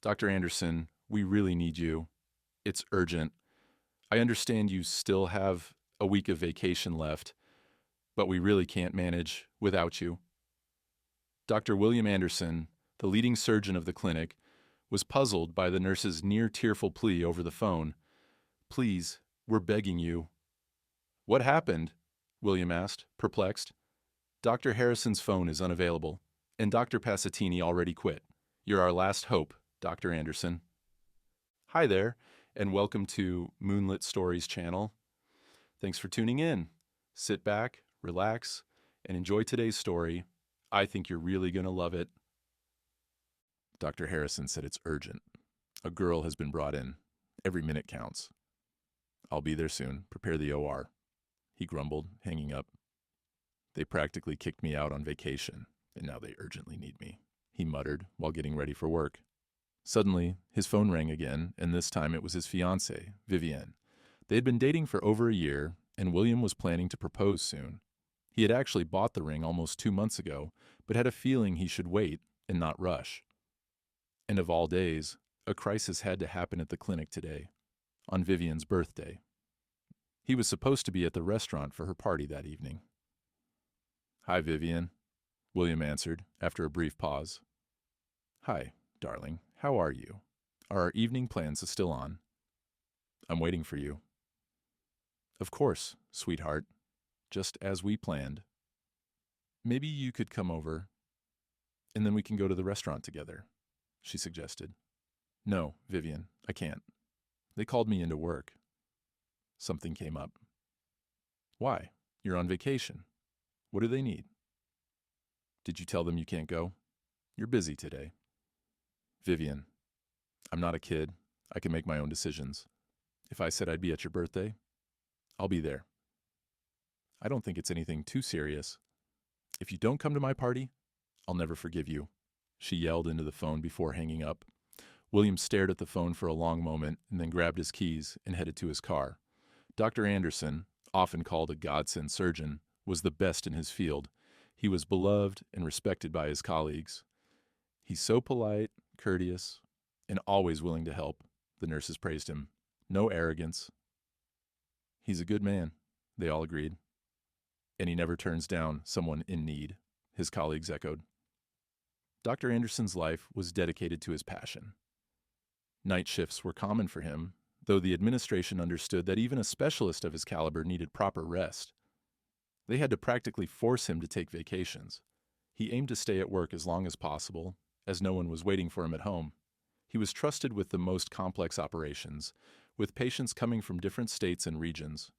Dr. Anderson, we really need you. It's urgent. I understand you still have a week of vacation left, but we really can't manage without you. Dr. William Anderson, the leading surgeon of the clinic, was puzzled by the nurse's near-tearful plea over the phone. Please, we're begging you. What happened? William asked, perplexed. Dr. Harrison's phone is unavailable, and Dr. Passatini already quit. You're our last hope, Dr. Anderson. Hi there, and welcome to Moonlit Stories channel. Thanks for tuning in. Sit back, relax, and enjoy today's story. I think you're really going to love it. Dr. Harrison said it's urgent. A girl has been brought in. Every minute counts. I'll be there soon. Prepare the OR. He grumbled, hanging up. They practically kicked me out on vacation, and now they urgently need me, he muttered while getting ready for work. Suddenly, his phone rang again, and this time it was his fiancée, Vivienne. They had been dating for over a year, and William was planning to propose soon. He had actually bought the ring almost 2 months ago, but had a feeling he should wait and not rush. And of all days, a crisis had to happen at the clinic today, on Vivienne's birthday. He was supposed to be at the restaurant for her party that evening. Hi, Vivienne, William answered after a brief pause. Hi, darling. How are you? Are our evening plans still on? I'm waiting for you. Of course, sweetheart. Just as we planned. Maybe you could come over, and then we can go to the restaurant together, she suggested. No, Vivienne, I can't. They called me into work. Something came up. Why? You're on vacation. What do they need? Did you tell them you can't go? You're busy today. Vivienne, I'm not a kid. I can make my own decisions. If I said I'd be at your birthday, I'll be there. I don't think it's anything too serious. If you don't come to my party, I'll never forgive you, she yelled into the phone before hanging up. William stared at the phone for a long moment and then grabbed his keys and headed to his car. Dr. Anderson, often called a godsend surgeon, was the best in his field. He was beloved and respected by his colleagues. He's so polite, courteous, and always willing to help, the nurses praised him. No arrogance. He's a good man, they all agreed. And he never turns down someone in need, his colleagues echoed. Dr. Anderson's life was dedicated to his passion. Night shifts were common for him, though the administration understood that even a specialist of his caliber needed proper rest. They had to practically force him to take vacations. He aimed to stay at work as long as possible, as no one was waiting for him at home. He was trusted with the most complex operations, with patients coming from different states and regions.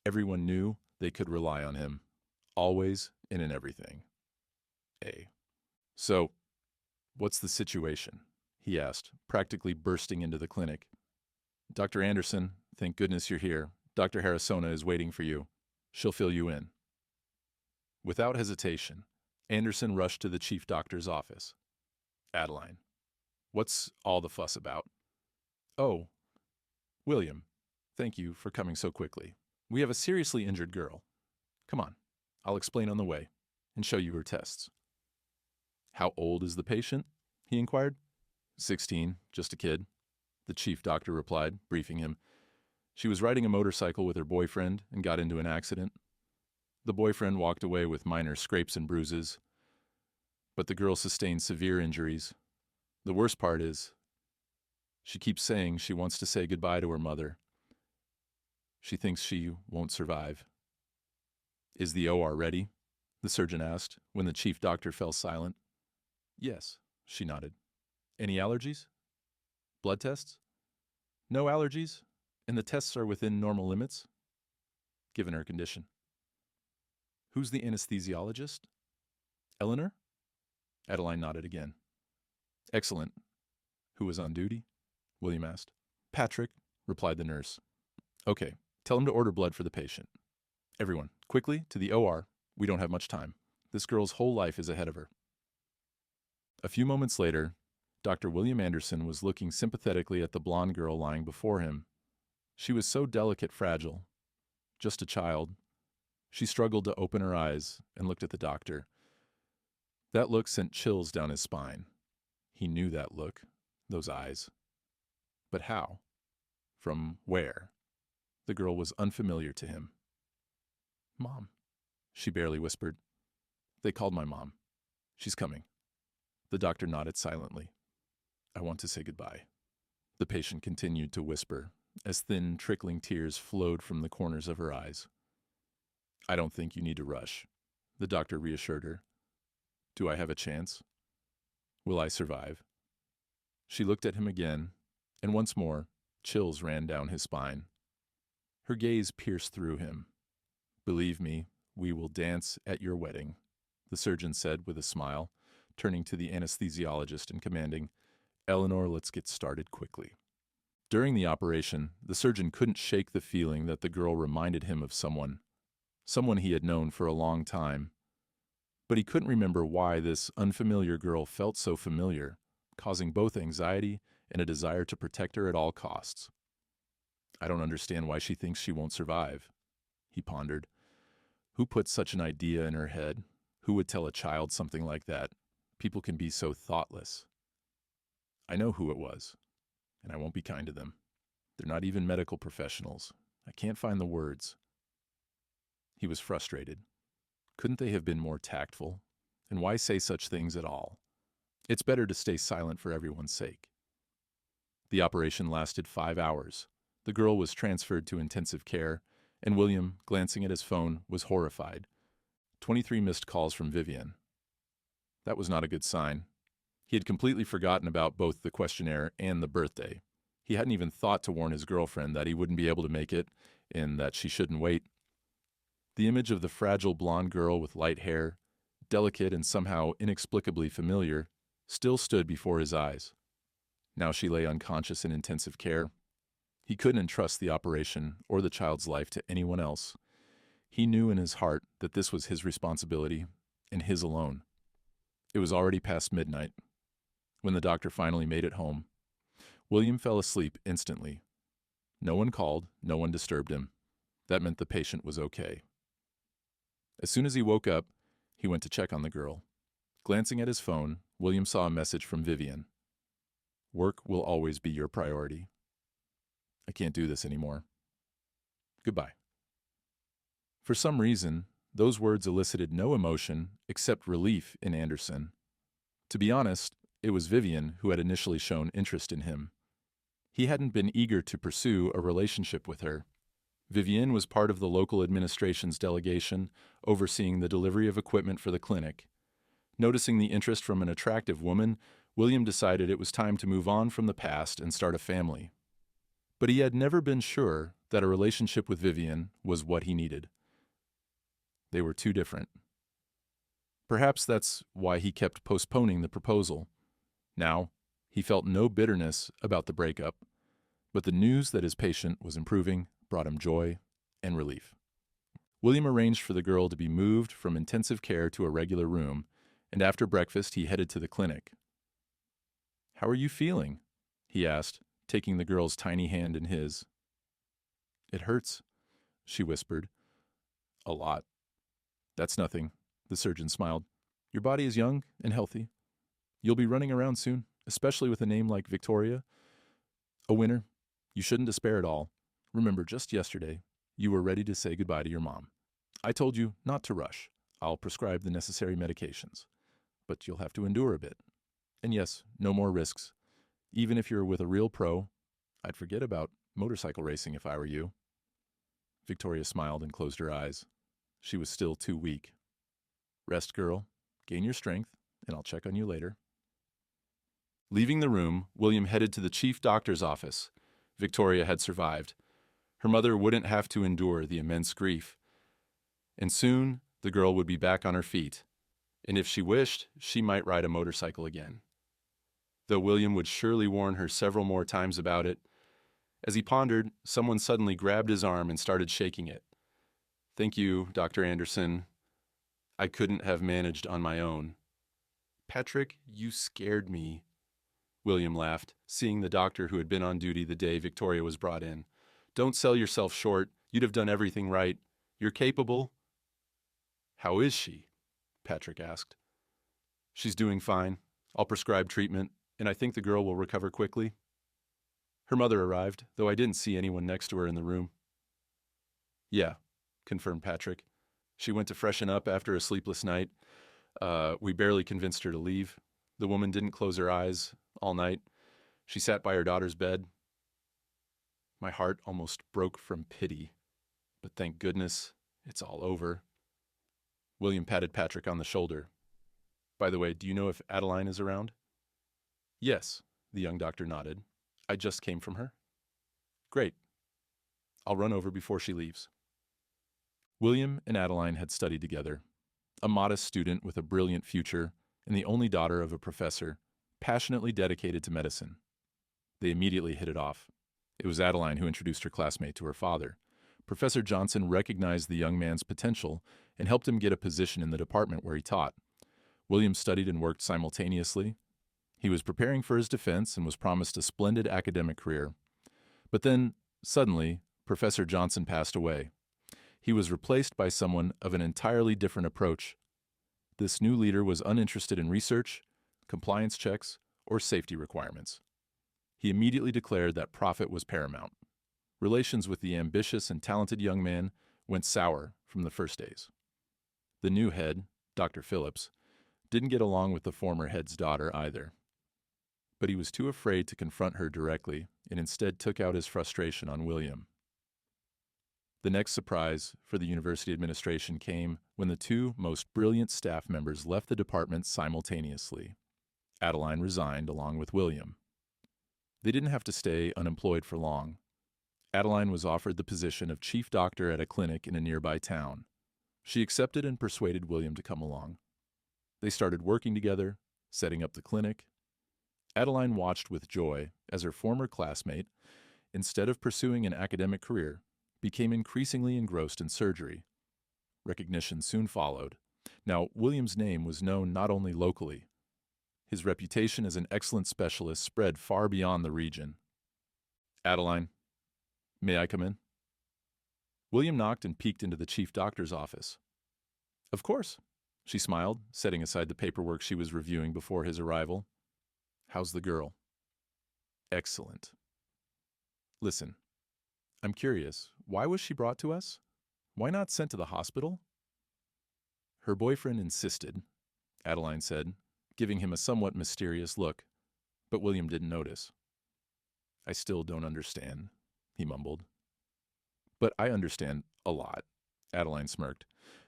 Everyone knew they could rely on him, always and in everything. So, what's the situation? He asked, practically bursting into the clinic. Dr. Anderson, thank goodness you're here. Dr. Harrisona is waiting for you. She'll fill you in. Without hesitation, Anderson rushed to the chief doctor's office. Adeline, what's all the fuss about? Oh, William, thank you for coming so quickly. We have a seriously injured girl. Come on, I'll explain on the way and show you her tests. How old is the patient? He inquired. 16, just a kid, the chief doctor replied, briefing him. She was riding a motorcycle with her boyfriend and got into an accident. The boyfriend walked away with minor scrapes and bruises, but the girl sustained severe injuries. The worst part is, she keeps saying she wants to say goodbye to her mother. She thinks she won't survive. Is the OR ready? The surgeon asked when the chief doctor fell silent. Yes, she nodded. Any allergies? Blood tests? No allergies, and the tests are within normal limits, given her condition. Who's the anesthesiologist? Eleanor? Adeline nodded again. Excellent. Who was on duty? William asked. Patrick, replied the nurse. Okay, tell him to order blood for the patient. Everyone, quickly, to the OR. We don't have much time. This girl's whole life is ahead of her. A few moments later, Dr. William Anderson was looking sympathetically at the blonde girl lying before him. She was so delicate, fragile. Just a child. She struggled to open her eyes and looked at the doctor. That look sent chills down his spine. He knew that look. Those eyes. But how? From where? The girl was unfamiliar to him. Mom, she barely whispered. They called my mom. She's coming. The doctor nodded silently. I want to say goodbye. The patient continued to whisper, as thin, trickling tears flowed from the corners of her eyes. I don't think you need to rush, the doctor reassured her. Do I have a chance? Will I survive? She looked at him again, and once more, chills ran down his spine. Her gaze pierced through him. Believe me, we will dance at your wedding, the surgeon said with a smile, turning to the anesthesiologist and commanding, Eleanor, let's get started quickly. During the operation, the surgeon couldn't shake the feeling that the girl reminded him of someone he had known for a long time. But he couldn't remember why this unfamiliar girl felt so familiar, causing both anxiety and a desire to protect her at all costs. I don't understand why she thinks she won't survive, he pondered. Who put such an idea in her head? Who would tell a child something like that? People can be so thoughtless. I know who it was, and I won't be kind to them. They're not even medical professionals. I can't find the words. He was frustrated. Couldn't they have been more tactful? And why say such things at all? It's better to stay silent for everyone's sake. The operation lasted 5 hours. The girl was transferred to intensive care, and William, glancing at his phone, was horrified. 23 missed calls from Vivian. That was not a good sign. He had completely forgotten about both the questionnaire and the birthday. He hadn't even thought to warn his girlfriend that he wouldn't be able to make it and that she shouldn't wait. The image of the fragile blonde girl with light hair, delicate and somehow inexplicably familiar, still stood before his eyes. Now she lay unconscious in intensive care. He couldn't entrust the operation or the child's life to anyone else. He knew in his heart that this was his responsibility, and his alone. It was already past midnight. When the doctor finally made it home, William fell asleep instantly. No one called, no one disturbed him. That meant the patient was okay. As soon as he woke up, he went to check on the girl. Glancing at his phone, William saw a message from Vivian. Work will always be your priority. I can't do this anymore. Goodbye. For some reason, those words elicited no emotion except relief in Anderson. To be honest, it was Vivian who had initially shown interest in him. He hadn't been eager to pursue a relationship with her. Vivian was part of the local administration's delegation overseeing the delivery of equipment for the clinic. Noticing the interest from an attractive woman, William decided it was time to move on from the past and start a family. But he had never been sure that a relationship with Vivian was what he needed. They were too different. Perhaps that's why he kept postponing the proposal. Now, he felt no bitterness about the breakup, but the news that his patient was improving brought him joy and relief. William arranged for the girl to be moved from intensive care to a regular room, and after breakfast he headed to the clinic. How are you feeling? He asked, taking the girl's tiny hand in his. It hurts, she whispered. A lot. That's nothing, the surgeon smiled. Your body is young and healthy. You'll be running around soon, especially with a name like Victoria. A winner. You shouldn't despair at all. Remember, just yesterday, you were ready to say goodbye to your mom. I told you not to rush. I'll prescribe the necessary medications. But you'll have to endure a bit. And yes, no more risks. Even if you're with a real pro, I'd forget about motorcycle racing if I were you. Victoria smiled and closed her eyes. She was still too weak. Rest, girl. Gain your strength, and I'll check on you later. Leaving the room, William headed to the chief doctor's office. Victoria had survived. Her mother wouldn't have to endure the immense grief. And soon, the girl would be back on her feet. And if she wished, she might ride a motorcycle again. Though William would surely warn her several more times about it. As he pondered, someone suddenly grabbed his arm and started shaking it. Thank you, Dr. Anderson. I couldn't have managed on my own. Patrick, you scared me. William laughed, seeing the doctor who had been on duty the day Victoria was brought in. Don't sell yourself short. You'd have done everything right. You're capable. How is she? Patrick asked. She's doing fine. I'll prescribe treatment. And I think the girl will recover quickly. Her mother arrived, though I didn't see anyone next to her in the room. Yeah, confirmed Patrick. She went to freshen up after a sleepless night. We barely convinced her to leave. The woman didn't close her eyes all night. She sat by her daughter's bed. My heart almost broke from pity, but thank goodness it's all over. William patted Patrick on the shoulder. By the way, do you know if Adeline is around? Yes, the young doctor nodded. I just came from her. Great. I'll run over before she leaves. William and Adeline had studied together. A modest student with a brilliant future and the only daughter of a professor, passionately dedicated to medicine. They immediately hit it off. It was Adeline who introduced her classmate to her father. Professor Johnson recognized the young man's potential and helped him get a position in the department where he taught. William studied and worked simultaneously. He was preparing for his defense and was promised a splendid academic career. But then, suddenly, Professor Johnson passed away. He was replaced by someone of an entirely different approach. This new leader was uninterested in research, compliance checks, or safety requirements. He immediately declared that profit was paramount. Relations with the ambitious and talented young man went sour from the first days. The new head, Dr. Phillips, didn't get along with the former head's daughter either. But he was too afraid to confront her directly and instead took out his frustration on William. The next surprise for the university administration came when the two most brilliant staff members left the department simultaneously. Adeline resigned along with William. They didn't have to stay unemployed for long. Adeline was offered the position of chief doctor at a clinic in a nearby town. She accepted and persuaded William to come along. They started working together, setting up the clinic. Adeline watched with joy as her former classmate, instead of pursuing an academic career, became increasingly engrossed in surgery. Recognition soon followed. Now, William's name was known not only locally. His reputation as an excellent specialist spread far beyond the region. Adeline, may I come in? William knocked and peeked into the chief doctor's office. Of course, she smiled, setting aside the paperwork she was reviewing before his arrival. How's the girl? Excellent. Listen, I'm curious, why was she brought to us? Why not sent to the hospital? Her boyfriend insisted, Adeline said, giving him a somewhat mysterious look, but William didn't notice. I still don't understand, he mumbled. But I understand a lot, Adeline smirked.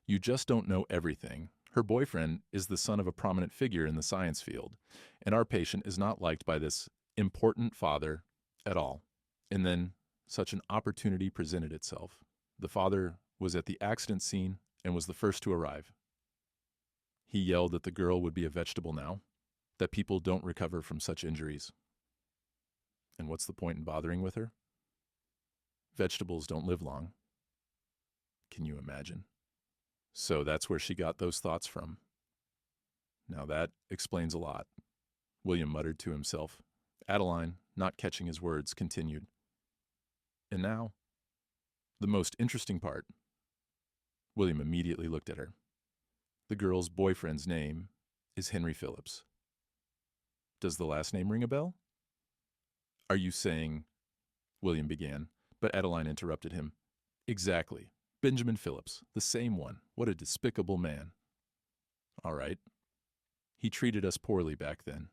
You just don't know everything. Her boyfriend is the son of a prominent figure in the science field, and our patient is not liked by this important father at all. And then such an opportunity presented itself. The father was at the accident scene and was the first to arrive. He yelled that the girl would be a vegetable now, that people don't recover from such injuries. And what's the point in bothering with her? Vegetables don't live long. Can you imagine? So that's where she got those thoughts from. Now that explains a lot, William muttered to himself. Adeline, not catching his words, continued. And now, the most interesting part. William immediately looked at her. The girl's boyfriend's name is Henry Phillips. Does the last name ring a bell? Are you saying, William began, but Adeline interrupted him. Exactly. Benjamin Phillips, the same one. What a despicable man. All right. He treated us poorly back then.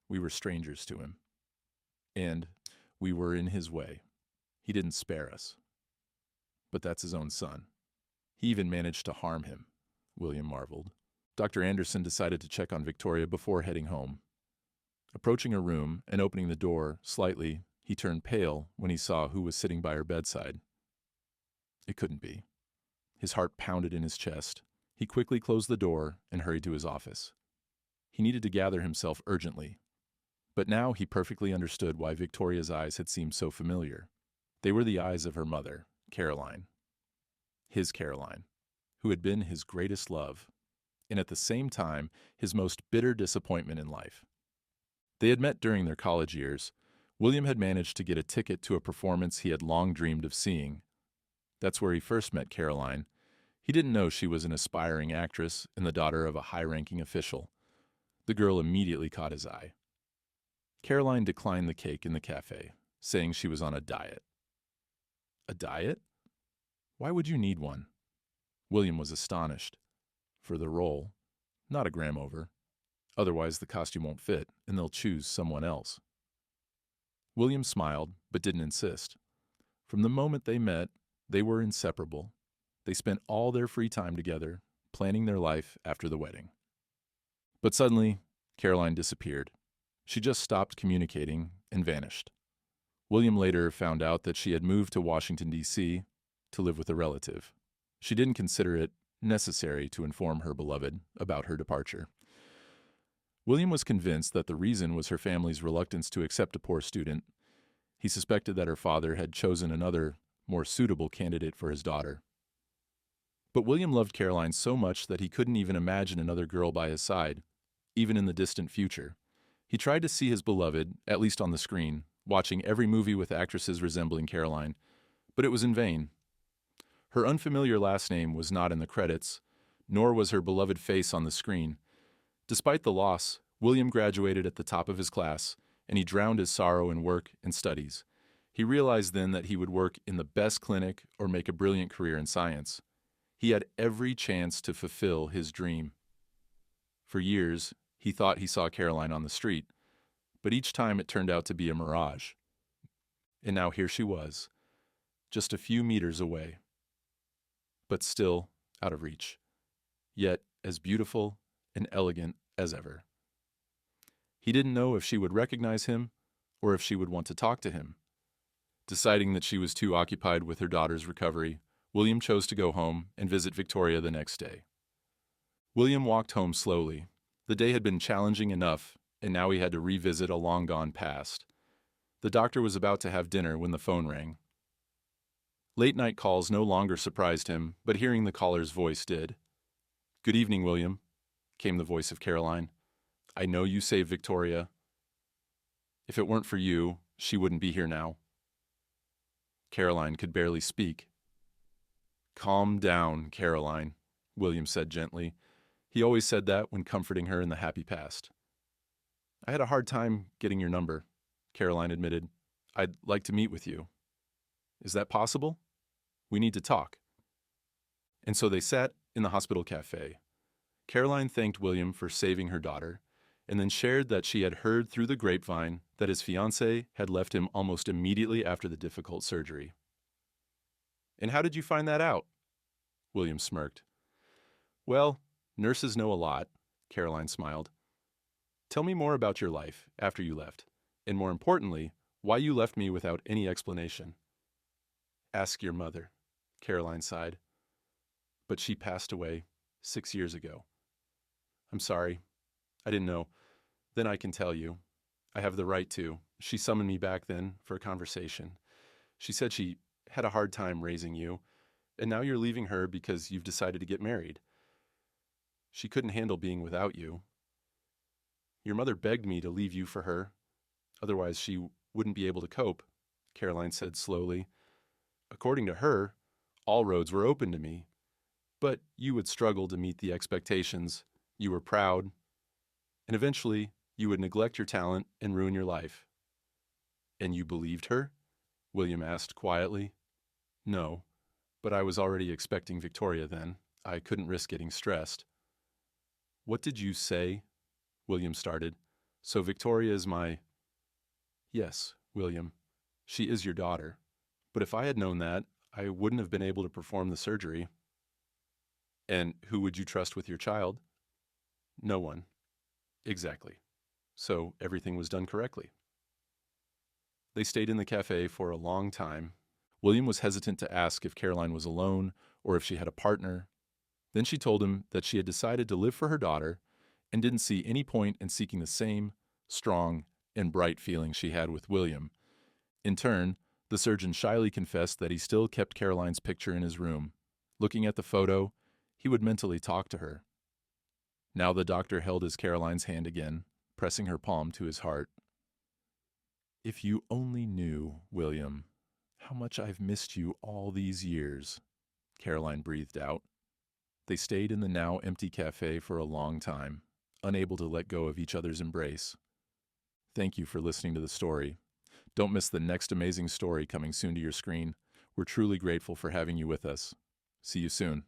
We were strangers to him. And we were in his way. He didn't spare us. But that's his own son. He even managed to harm him, William marveled. Dr. Anderson decided to check on Victoria before heading home. Approaching her room and opening the door slightly, he turned pale when he saw who was sitting by her bedside. It couldn't be. His heart pounded in his chest. He quickly closed the door and hurried to his office. He needed to gather himself urgently. But now he perfectly understood why Victoria's eyes had seemed so familiar. They were the eyes of her mother, Caroline. His Caroline, who had been his greatest love, and at the same time his most bitter disappointment in life. They had met during their college years. William had managed to get a ticket to a performance he had long dreamed of seeing. That's where he first met Caroline. He didn't know she was an aspiring actress and the daughter of a high-ranking official. The girl immediately caught his eye. Caroline declined the cake in the cafe, saying she was on a diet. A diet? Why would you need one? William was astonished. For the role, not a gram over. Otherwise, the costume won't fit, and they'll choose someone else. William smiled, but didn't insist. From the moment they met, they were inseparable. They spent all their free time together, planning their life after the wedding. But suddenly, Caroline disappeared. She just stopped communicating and vanished. William later found out that she had moved to Washington, D.C. to live with a relative. She didn't consider it necessary to inform her beloved about her departure. William was convinced that the reason was her family's reluctance to accept a poor student. He suspected that her father had chosen another, more suitable candidate for his daughter. But William loved Caroline so much that he couldn't even imagine another girl by his side, even in the distant future. He tried to see his beloved, at least on the screen, watching every movie with actresses resembling Caroline, but it was in vain. Her unfamiliar last name was not in the credits, nor was her beloved face on the screen. Despite the loss, William graduated at the top of his class, and he drowned his sorrow in work and studies. He realized then that he would work in the best clinic or make a brilliant career in science. He had every chance to fulfill his dream. For years, he thought he saw Caroline on the street, but each time it turned out to be a mirage. And now here she was, just a few meters away, but still out of reach, yet as beautiful and elegant as ever. He didn't know if she would recognize him or if she would want to talk to him. Deciding that she was too occupied with her daughter's recovery, William chose to go home and visit Victoria the next day. William walked home slowly. The day had been challenging enough, and now he had to revisit a long-gone past. The doctor was about to have dinner when the phone rang. Late-night calls no longer surprised him, but hearing the caller's voice did. "Good evening, William," came the voice of Caroline. "I know you saved Victoria. If it weren't for you, she wouldn't be here now." Caroline could barely speak. "Calm down, Caroline," William said gently. He always said that when comforting her in the happy past. "I had a hard time getting your number," Caroline admitted. "I'd like to meet with you. Is that possible? We need to talk." And so they sat in the hospital cafe. Caroline thanked William for saving her daughter, and then shared that she had heard through the grapevine that his fiancée had left him almost immediately after the difficult surgery. "And how did you find that out?" William smirked. "Well, nurses know a lot," Caroline smiled. "Tell me more about your life after you left, and more importantly, why you left me without any explanation." "Ask your mother," Caroline sighed. "But she passed away 6 years ago." "I'm sorry. I didn't know. Then I can tell you. I have the right to. She summoned me back then for a conversation. She said she had a hard time raising you, and now you're leaving her because you've decided to get married. She couldn't handle being without you. Your mother begged me to leave you for her. Otherwise, she wouldn't be able to cope," Caroline said slowly. "According to her, all roads were open to me. But you would struggle to meet the expectations. You were proud. And eventually, you would neglect your talent and ruin your life." "And you believed her?" William asked quietly. "No, but I was already expecting Victoria then. I couldn't risk getting stressed." "What did you say?" William started. "So Victoria is my—" "Yes, William, she is your daughter. But if I had known that, I wouldn't have been able to perform the surgery." "And who would you trust with your child?" "No one." "Exactly. So everything was done correctly." They stayed in the cafe for a long time. William was hesitant to ask if Caroline was alone or if she had a partner. Then she told him that she had decided to live for her daughter and didn't see any point in seeking the same strong and bright feelings she had with William. In turn, the surgeon shyly confessed that he still kept Caroline's picture in his room. Looking at the photo, he would mentally talk to her. Now the doctor held his Caroline's hand again, pressing her palm to his heart. "If you only knew, William, how much I've missed you all these years," Caroline breathed out. They stayed in the now empty cafe for a long time, unable to let go of each other's embrace. Thank you for listening to the story. Don't miss the next amazing story coming soon to your screen. We're truly grateful for having you with us. See you soon.